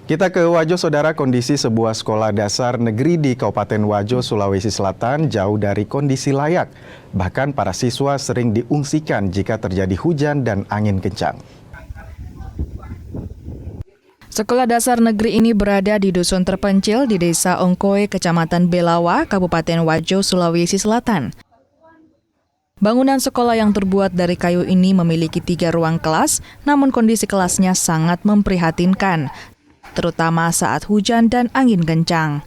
Kita ke Wajo, Saudara. Kondisi sebuah sekolah dasar negeri di Kabupaten Wajo, Sulawesi Selatan jauh dari kondisi layak. Bahkan para siswa sering diungsikan jika terjadi hujan dan angin kencang. Sekolah dasar negeri ini berada di dusun terpencil di Desa Ongkoe, Kecamatan Belawa, Kabupaten Wajo, Sulawesi Selatan. Bangunan sekolah yang terbuat dari kayu ini memiliki 3 ruang kelas, namun kondisi kelasnya sangat memprihatinkan, terutama saat hujan dan angin kencang.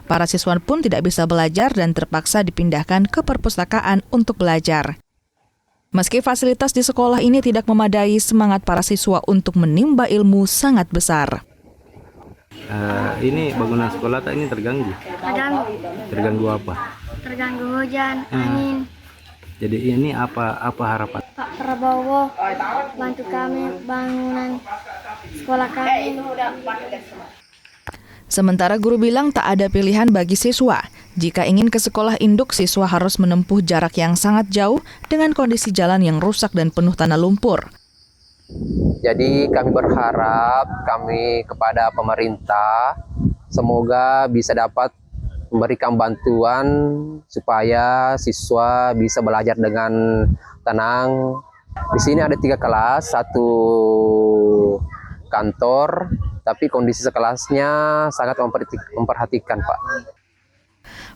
Para siswa pun tidak bisa belajar dan terpaksa dipindahkan ke perpustakaan untuk belajar. Meski fasilitas di sekolah ini tidak memadai, semangat para siswa untuk menimba ilmu sangat besar. Ini bangunan sekolah tak ini terganggu? Terganggu apa? Terganggu hujan, angin. Jadi ini apa harapan? Pak Prabowo bantu kami bangunan sekolah kami. Sementara guru bilang tak ada pilihan bagi siswa. Jika ingin ke sekolah induk, siswa harus menempuh jarak yang sangat jauh dengan kondisi jalan yang rusak dan penuh tanah lumpur. Jadi kami berharap kepada pemerintah semoga bisa dapat memberikan bantuan supaya siswa bisa belajar dengan tenang. Di sini ada 3 kelas, 1 kantor, tapi kondisi sekelasnya sangat memperhatikan, Pak.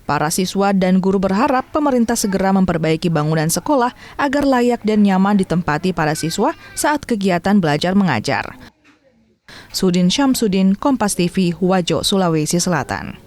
Para siswa dan guru berharap pemerintah segera memperbaiki bangunan sekolah agar layak dan nyaman ditempati para siswa saat kegiatan belajar mengajar. Sudin Syamsuddin, Kompas TV, Wajo, Sulawesi Selatan.